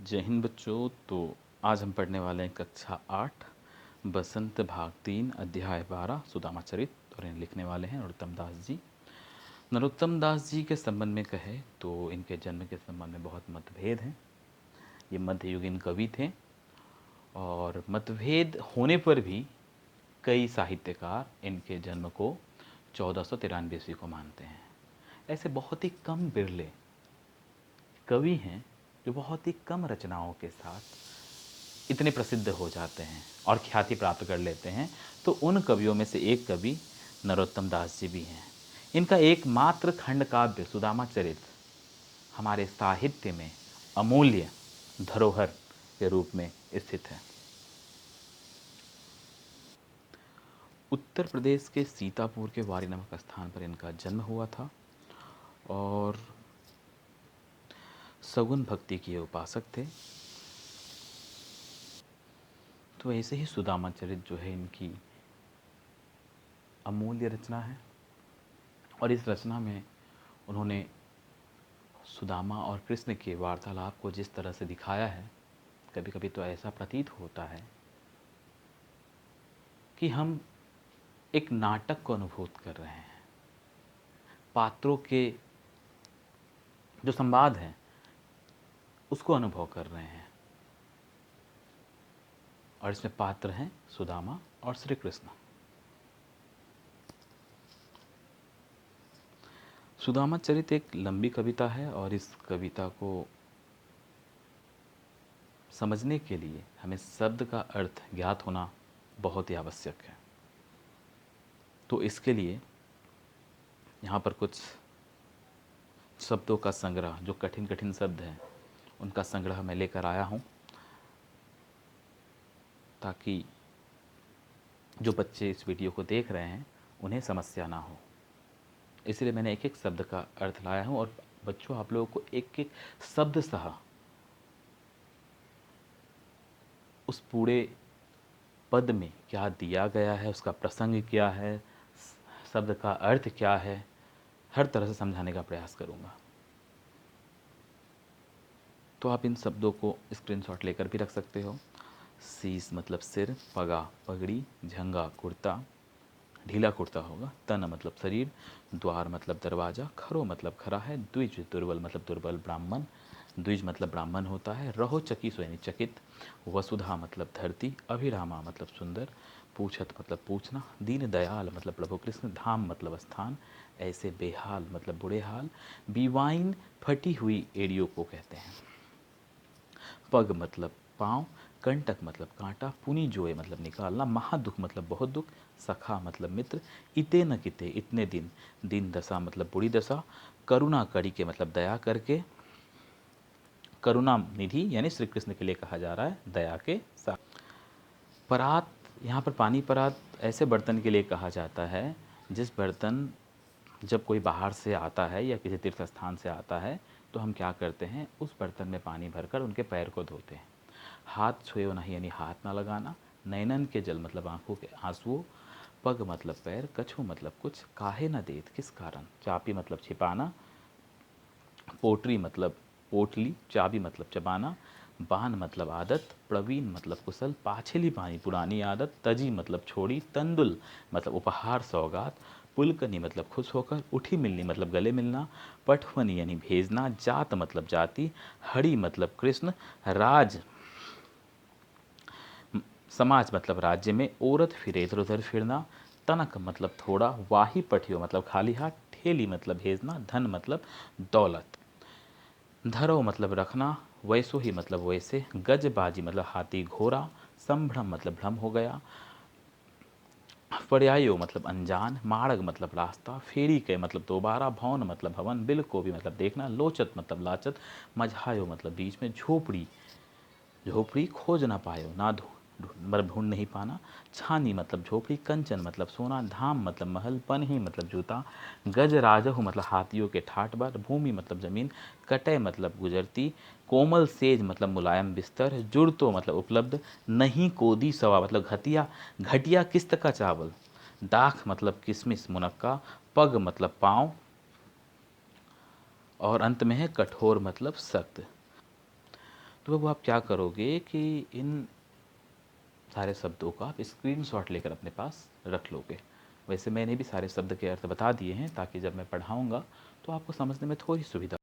जय हिंद बच्चों। तो आज हम पढ़ने वाले हैं कक्षा 8 बसंत भाग 3 अध्याय 12 सुदामा चरित और इन्हें लिखने वाले हैं नरोत्तम दास जी। नरोत्तम दास जी के संबंध में कहे तो इनके जन्म के संबंध में बहुत मतभेद हैं। ये मध्ययुगीन कवि थे और मतभेद होने पर भी कई साहित्यकार इनके जन्म को 1493 ईस्वी को मानते हैं। ऐसे बहुत ही कम बिरले कवि हैं जो बहुत ही कम रचनाओं के साथ इतने प्रसिद्ध हो जाते हैं और ख्याति प्राप्त कर लेते हैं। तो उन कवियों में से एक कवि नरोत्तम दास जी भी हैं। इनका एकमात्र खंड काव्य सुदामा चरित हमारे साहित्य में अमूल्य धरोहर के रूप में स्थित है। उत्तर प्रदेश के सीतापुर के वारी नामक स्थान पर इनका जन्म हुआ था और सगुन भक्ति के उपासक थे। तो ऐसे ही सुदामा चरित जो है इनकी अमूल्य रचना है और इस रचना में उन्होंने सुदामा और कृष्ण के वार्तालाप को जिस तरह से दिखाया है, कभी कभी तो ऐसा प्रतीत होता है कि हम एक नाटक को अनुभूत कर रहे हैं। पात्रों के जो संवाद हैं उसको अनुभव कर रहे हैं और इसमें पात्र हैं सुदामा और श्री कृष्ण। सुदामा चरित एक लंबी कविता है और इस कविता को समझने के लिए हमें शब्द का अर्थ ज्ञात होना बहुत ही आवश्यक है। तो इसके लिए यहाँ पर कुछ शब्दों का संग्रह, जो कठिन कठिन शब्द हैं उनका संग्रह मैं लेकर आया हूँ ताकि जो बच्चे इस वीडियो को देख रहे हैं उन्हें समस्या ना हो। इसलिए मैंने एक एक शब्द का अर्थ लाया हूँ और बच्चों आप लोगों को एक एक शब्द सह उस पूरे पद में क्या दिया गया है, उसका प्रसंग क्या है, शब्द का अर्थ क्या है, हर तरह से समझाने का प्रयास करूँगा। तो आप इन शब्दों को स्क्रीनशॉट लेकर भी रख सकते हो। शीश मतलब सिर, पगा पगड़ी, झंगा कुर्ता, ढीला कुर्ता होगा, तन मतलब शरीर, द्वार मतलब दरवाज़ा, खरो मतलब खरा है, द्विज दुर्बल मतलब दुर्बल ब्राह्मण, द्विज मतलब ब्राह्मण होता है, रहो चकी सो यानी चकित, वसुधा मतलब धरती, अभिरामा मतलब सुंदर, पूछत मतलब पूछना, दीन दयाल मतलब प्रभु कृष्ण, धाम मतलब स्थान, ऐसे बेहाल मतलब बुरे हाल, बीवाइन फटी हुई एड़ियों को कहते हैं, पग मतलब पाँव, कंटक मतलब कांटा, पुनी जोए मतलब निकालना, महादुख मतलब बहुत दुख, सखा मतलब मित्र, इते न किते इतने दिन, दिन दशा मतलब बुरी दशा, करुणा कड़ी के मतलब दया करके, करुणा निधि यानी श्री कृष्ण के लिए कहा जा रहा है दया के साथ। परात, यहाँ पर पानी परात ऐसे बर्तन के लिए कहा जाता है जिस बर्तन जब कोई बाहर से आता है या किसी तीर्थ स्थान से आता है तो हम क्या करते हैं, उस बर्तन में पानी भरकर उनके पैर को धोते हैं। हाथ छुएओ नहीं यानी हाथ ना लगाना, नैनन के जल मतलब आंखों के आंसुओं, पग मतलब पैर, कछु मतलब कुछ, काहे न देत किस कारण, चापी मतलब छिपाना, पोटरी मतलब पोटली, चाबी मतलब चबाना, बान मतलब आदत, प्रवीण मतलब कुशल, पाछली पानी पुरानी आदत, तजी मतलब छोड़ी, तंदुल मतलब उपहार सौगात, पुलकनी मतलब खुश होकर, उठी मिलनी मतलब गले मिलना, पठवनी यानी भेजना, जात मतलब जाति, हरि मतलब कृष्ण, राज समाज मतलब राज्य में, औरत फिरे इधर उधर फिरना, तनक मतलब थोड़ा, वाही पठियो मतलब खाली हाथ, ठेली मतलब भेजना, धन मतलब दौलत, धरो मतलब रखना, वैसो ही मतलब वैसे, गजबाजी मतलब हाथी घोड़ा, संभ्रम मतलब भ्रम हो गया, पर्यायो मतलब अनजान, मार्ग मतलब रास्ता, फेरी के मतलब दोबारा, भवन मतलब भवन, बिल को भी मतलब देखना, लोचत मतलब लाचत, मझायो मतलब बीच में, झोपड़ी झोपड़ी खोज ना पायो ना मतलब ढूंढ नहीं पाना, छानी मतलब झोपड़ी, कंचन मतलब सोना, धाम मतलब महल, पनही मतलब जूता, गज राजहु मतलब हाथियों के ठाट बार, भूमि मतलब जमीन, कटय मतलब गुजरती, कोमल सेज मतलब मुलायम बिस्तर, जुड़तो मतलब उपलब्ध, नहीं कोदी सवा मतलब घटिया घटिया किस्त का चावल, दाख मतलब किशमिश मुनक्का, पग मतलब पाँव और अंत में है कठोर मतलब सख्त। तो अब आप क्या करोगे कि इन सारे शब्दों का आप स्क्रीनशॉट लेकर अपने पास रख लोगे। वैसे मैंने भी सारे शब्द के अर्थ बता दिए हैं ताकि जब मैं पढ़ाऊँगा तो आपको समझने में थोड़ी सुविधा